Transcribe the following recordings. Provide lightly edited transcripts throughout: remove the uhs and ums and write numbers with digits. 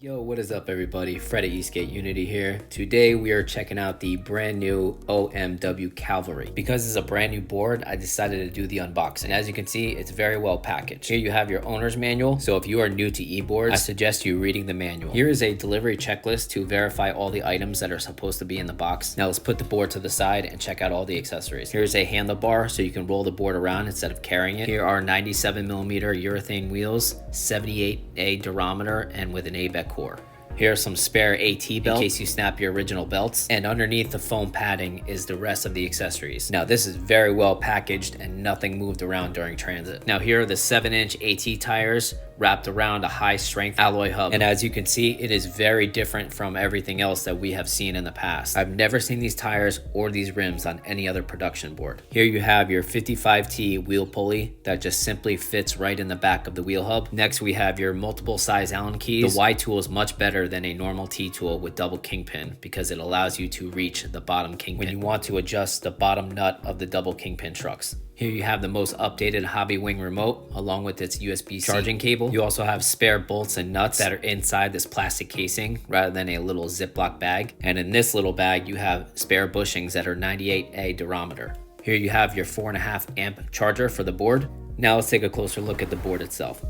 Yo, what is up everybody? Fred at Skate Unity here. Today we are checking out the brand new OMW CAVALRY. Because it's a brand new board, I decided to do the unboxing. As you can see, it's very well packaged. Here you have your owner's manual. So if you are new to e-boards, I suggest you reading the manual. Here is a delivery checklist to verify all the items that are supposed to be in the box. Now let's put the board to the side and check out all the accessories. Here's a handlebar so you can roll the board around instead of carrying it. Here are 97mm urethane wheels, 78A durometer, and with an ABEC core. Here are some spare AT belts in case you snap your original belts, and underneath the foam padding is the rest of the accessories. Now this is very well packaged and nothing moved around during transit. Now here are the 7-inch AT tires wrapped around a high strength alloy hub, and as you can see, it is very different from everything else that we have seen in the past. I've never seen these tires or these rims on any other production board. Here you have your 55T wheel pulley that just simply fits right in the back of the wheel hub. Next we have your multiple size Allen keys. The Y tool is much better than a normal T tool with double kingpin because it allows you to reach the bottom kingpin when you want to adjust the bottom nut of the double kingpin trucks. Here you have the most updated Hobbywing remote along with its USB charging cable. You also have spare bolts and nuts that are inside this plastic casing rather than a little Ziploc bag. And in this little bag, you have spare bushings that are 98A durometer. Here you have your 4.5 amp charger for the board. Now let's take a closer look at the board itself.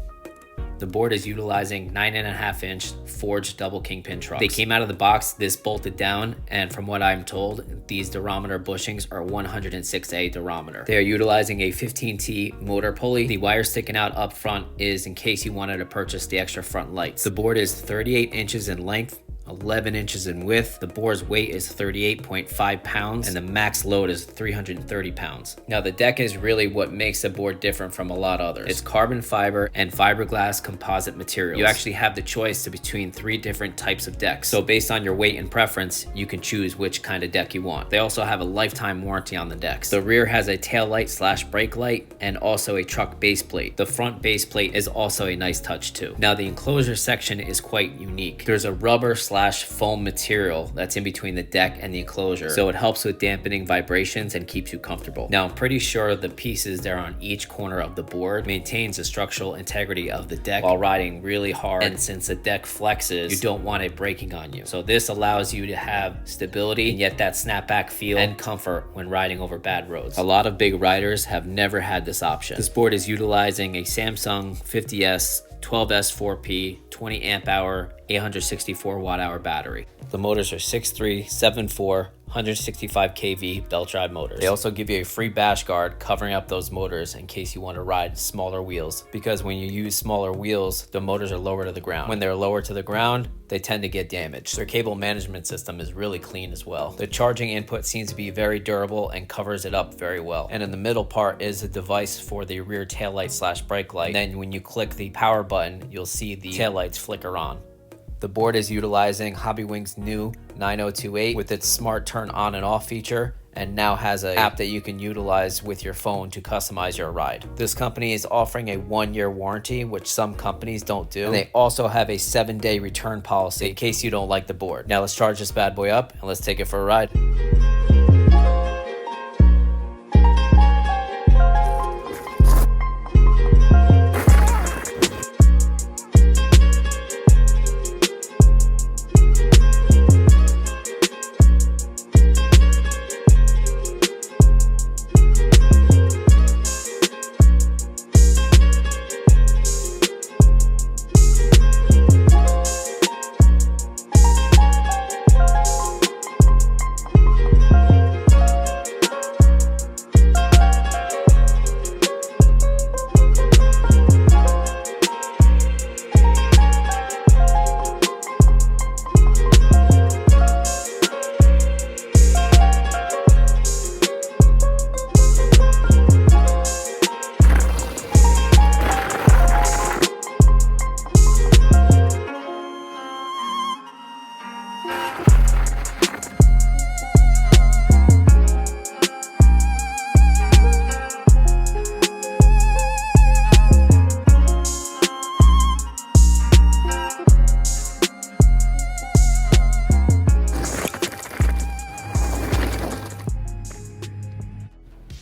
The board is utilizing 9.5-inch forged double kingpin trucks. They came out of the box this bolted down, and from what I'm told, these durometer bushings are 106A durometer. They are utilizing a 15T motor pulley. The wire sticking out up front is in case you wanted to purchase the extra front lights. The board is 38 inches in length, 11 inches in width. The board's weight is 38.5 pounds and the max load is 330 pounds. Now the deck is really what makes the board different from a lot of others. It's carbon fiber and fiberglass composite materials. You actually have the choice between 3 different types of decks. So based on your weight and preference, you can choose which kind of deck you want. They also have a lifetime warranty on the decks. The rear has a tail light / brake light and also a truck base plate. The front base plate is also a nice touch too. Now the enclosure section is quite unique. There's a rubber / foam material that's in between the deck and the enclosure, so it helps with dampening vibrations and keeps you comfortable. Now I'm pretty sure the pieces there on each corner of the board maintains the structural integrity of the deck while riding really hard, and since the deck flexes, you don't want it breaking on you. So this allows you to have stability and yet that snapback feel and comfort when riding over bad roads. A lot of big riders have never had this option. This board is utilizing a Samsung 50S 12S4P 20 amp hour 864 watt hour battery. The motors are 6.3, 7.4, 165 kV belt drive motors. They also give you a free bash guard covering up those motors in case you want to ride smaller wheels, because when you use smaller wheels, the motors are lower to the ground. When they're lower to the ground, they tend to get damaged. Their cable management system is really clean as well. The charging input seems to be very durable and covers it up very well. And in the middle part is a device for the rear taillight / brake light. And then when you click the power button, you'll see the taillights flicker on. The board is utilizing Hobbywing's new 9028 with its smart turn on and off feature, and now has an app that you can utilize with your phone to customize your ride. This company is offering a 1-year warranty, which some companies don't do. And they also have a 7-day return policy in case you don't like the board. Now let's charge this bad boy up and let's take it for a ride.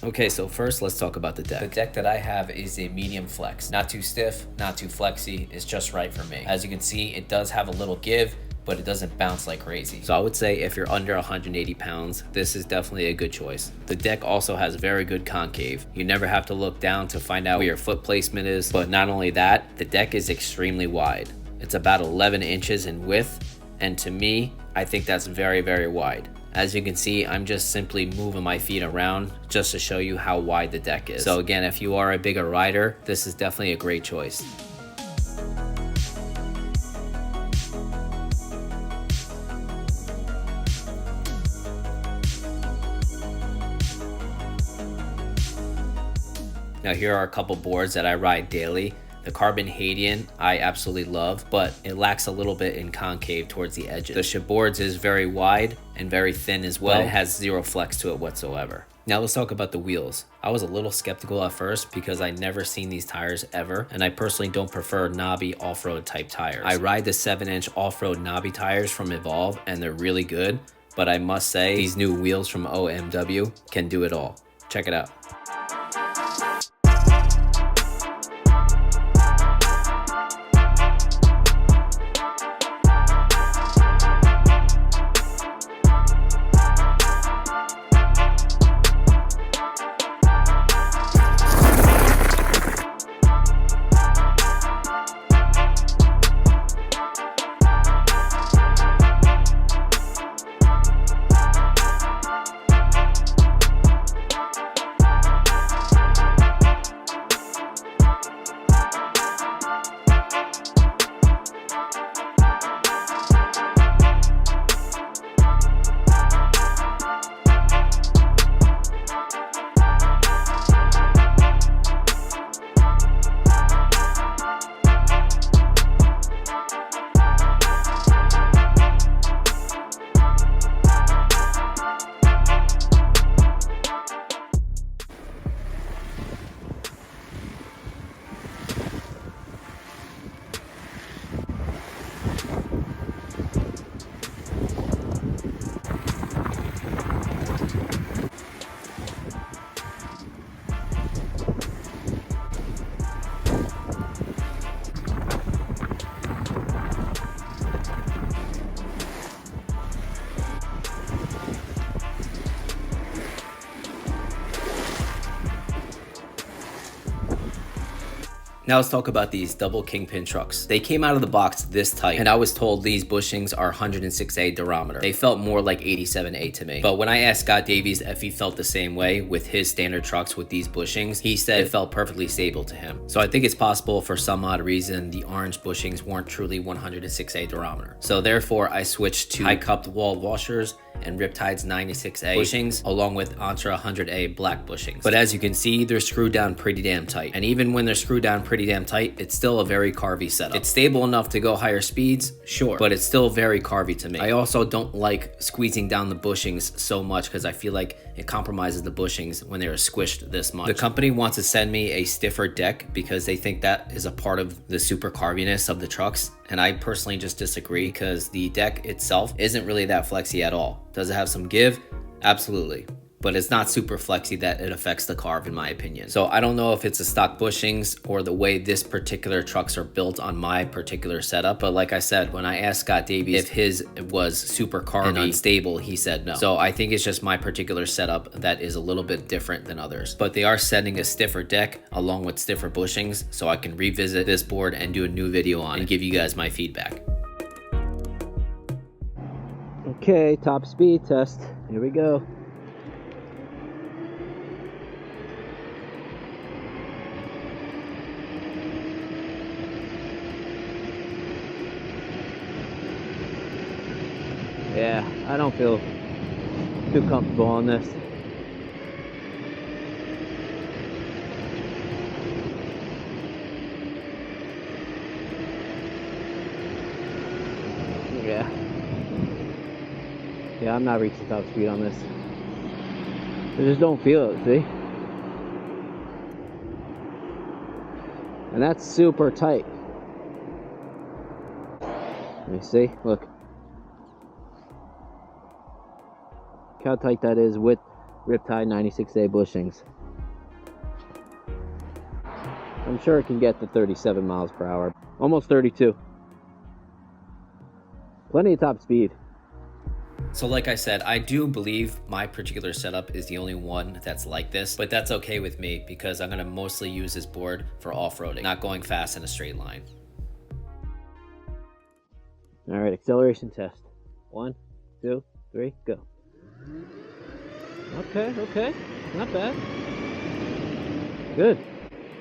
Okay, so first let's talk about the deck. The deck that I have is a medium flex. Not too stiff, not too flexy. It's just right for me. As you can see, it does have a little give, but it doesn't bounce like crazy. So I would say if you're under 180 pounds, this is definitely a good choice. The deck also has very good concave. You never have to look down to find out where your foot placement is. But not only that, the deck is extremely wide. It's about 11 inches in width. And to me, I think that's very, very wide. As you can see, I'm just simply moving my feet around just to show you how wide the deck is. So again, if you are a bigger rider, this is definitely a great choice. Now here are a couple boards that I ride daily. The Carbon Hadian I absolutely love, but it lacks a little bit in concave towards the edges. The shaboardz is very wide and very thin as well. It has zero flex to it whatsoever. Now let's talk about the wheels. I was a little skeptical at first because I never seen these tires ever, and I personally don't prefer knobby off-road type tires. I ride the 7-inch off-road knobby tires from Evolve and they're really good, but I must say these new wheels from OMW can do it all. Check it out. Now let's talk about these double kingpin trucks. They came out of the box this tight, and I was told these bushings are 106A durometer. They felt more like 87A to me. But when I asked Scott Davies if he felt the same way with his standard trucks with these bushings, he said it felt perfectly stable to him. So I think it's possible for some odd reason the orange bushings weren't truly 106A durometer. So therefore I switched to high cupped wall washers and Riptide's 96A bushings along with onsra 100A black bushings. But as you can see, they're screwed down pretty damn tight. And even when they're screwed down pretty damn tight, it's still a very carvy setup. It's stable enough to go higher speeds, sure, but it's still very carvy to me. I also don't like squeezing down the bushings so much because I feel like it compromises the bushings when they're squished this much. The company wants to send me a stiffer deck because they think that is a part of the super carviness of the trucks. And I personally just disagree because the deck itself isn't really that flexy at all. Does it have some give? Absolutely. But it's not super flexy that it affects the carve in my opinion. So I don't know if it's the stock bushings or the way this particular trucks are built on my particular setup. But like I said, when I asked Scott Davies if his was super carvy and unstable, he said no. So I think it's just my particular setup that is a little bit different than others. But they are sending a stiffer deck along with stiffer bushings so I can revisit this board and do a new video on it and give you guys my feedback. Okay, top speed test. Here we go. Yeah, I don't feel too comfortable on this. Yeah, I'm not reaching top speed on this. I just don't feel it, see? And that's super tight. Let me see, look. Look how tight that is with Riptide 96A bushings. I'm sure it can get to 37 miles per hour. Almost 32. Plenty of top speed. So like I said, I do believe my particular setup is the only one that's like this, but that's okay with me because I'm going to mostly use this board for off-roading, not going fast in a straight line. All right, acceleration test. 1, 2, 3, go. Okay, not bad. Good.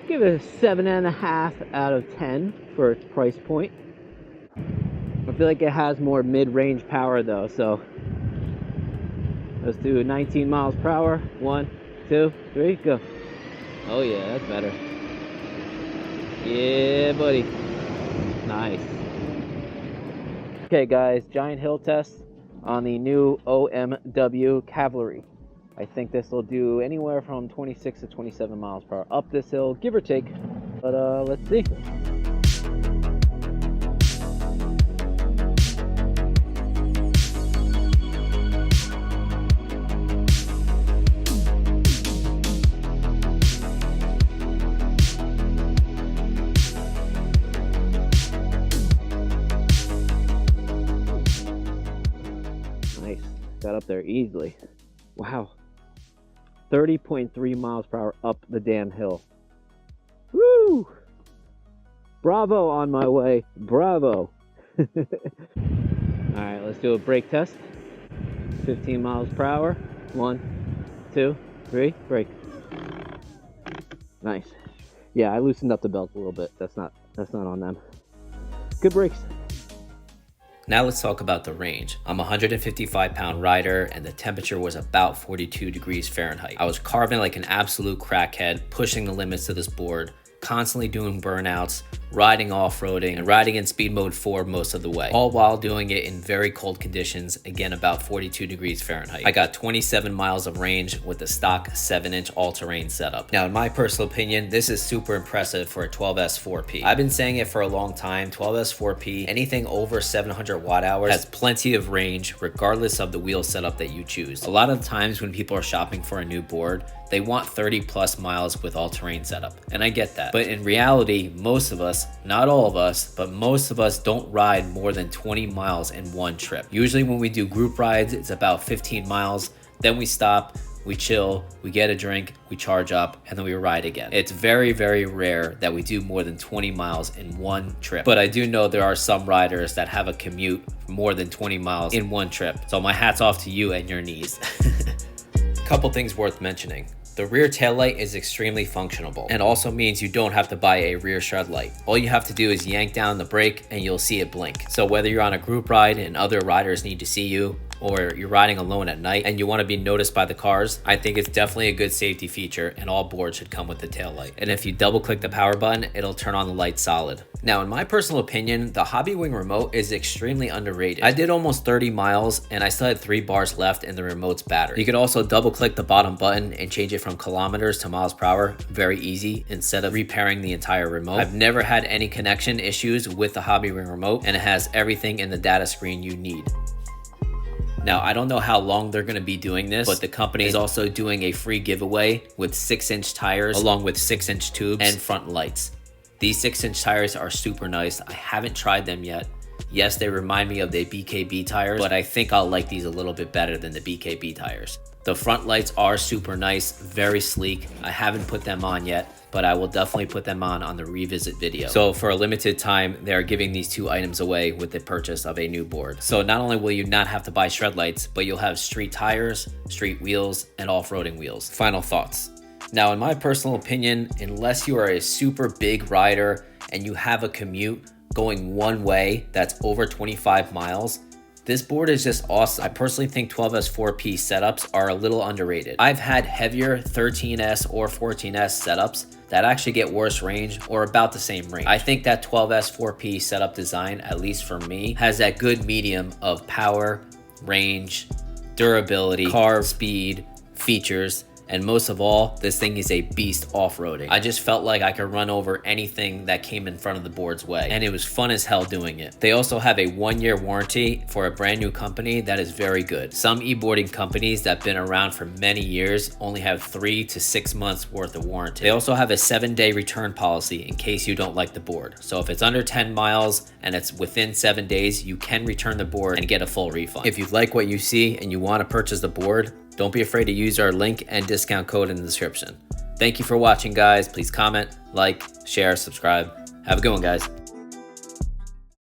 Give it a 7.5 out of 10 for its price point. I feel like it has more mid-range power though, so let's do 19 miles per hour. 1, 2, 3, go. Oh yeah, that's better. Yeah, buddy. Nice. Okay guys, giant hill test on the new OMW CAVALRY. I think this will do anywhere from 26 to 27 miles per hour up this hill, give or take. But let's see. Nice, got up there easily. Wow. 30.3 miles per hour up the damn hill. Woo! Bravo on my way. Bravo. Alright, let's do a brake test. 15 miles per hour. 1, 2, 3, brake. Nice. Yeah, I loosened up the belt a little bit. That's not on them. Good brakes. Now let's talk about the range. I'm a 155-pound rider and the temperature was about 42 degrees Fahrenheit. I was carving like an absolute crackhead, pushing the limits of this board, constantly doing burnouts, riding off-roading, and riding in speed mode 4 most of the way, all while doing it in very cold conditions, again about 42 degrees Fahrenheit. I got 27 miles of range with the stock 7-inch all-terrain setup. Now in my personal opinion, this is super impressive for a 12S 4P. I've been saying it for a long time, 12S 4P, anything over 700 watt hours has plenty of range regardless of the wheel setup that you choose. A lot of times when people are shopping for a new board, they want 30 plus miles with all-terrain setup, and I get that. But in reality, most of us, not all of us, but most of us don't ride more than 20 miles in one trip. Usually when we do group rides, it's about 15 miles, then we stop, we chill, we get a drink, we charge up, and then we ride again. It's very, very rare that we do more than 20 miles in one trip. But I do know there are some riders that have a commute more than 20 miles in one trip. So my hat's off to you and your knees. Couple things worth mentioning. The rear taillight is extremely functional and also means you don't have to buy a rear shed light. All you have to do is yank down the brake and you'll see it blink. So whether you're on a group ride and other riders need to see you, or you're riding alone at night and you want to be noticed by the cars, I think it's definitely a good safety feature and all boards should come with the tail light. And if you double click the power button, it'll turn on the light solid. Now in my personal opinion, the Hobbywing remote is extremely underrated. I did almost 30 miles and I still had 3 bars left in the remote's battery. You can also double click the bottom button and change it from kilometers to miles per hour, very easy, instead of repairing the entire remote. I've never had any connection issues with the Hobbywing remote and it has everything in the data screen you need. Now, I don't know how long they're going to be doing this, but the company is also doing a free giveaway with 6-inch tires along with 6-inch tubes and front lights. These 6-inch tires are super nice. I haven't tried them yet. Yes, they remind me of the BKB tires, but I think I'll like these a little bit better than the BKB tires. The front lights are super nice, very sleek. I haven't put them on yet, but I will definitely put them on the revisit video. So for a limited time, they are giving these 2 items away with the purchase of a new board. So not only will you not have to buy shred lights, but you'll have street tires, street wheels, and off-roading wheels. Final thoughts. Now, in my personal opinion, unless you are a super big rider and you have a commute going one way that's over 25 miles, this board is just awesome. I personally think 12S 4P setups are a little underrated. I've had heavier 13S or 14S setups that actually get worse range or about the same range. I think that 12S 4P setup design, at least for me, has that good medium of power, range, durability, carb, speed, features, And most of all, this thing is a beast off-roading. I just felt like I could run over anything that came in front of the board's way, and it was fun as hell doing it. They also have a 1-year warranty for a brand new company that is very good. Some e-boarding companies that have been around for many years only have 3 to 6 months worth of warranty. They also have a 7-day return policy in case you don't like the board. So if it's under 10 miles and it's within 7 days, you can return the board and get a full refund. If you like what you see and you want to purchase the board, don't be afraid to use our link and discount code in the description. Thank you for watching, guys. Please comment, like, share, subscribe. Have a good one, guys.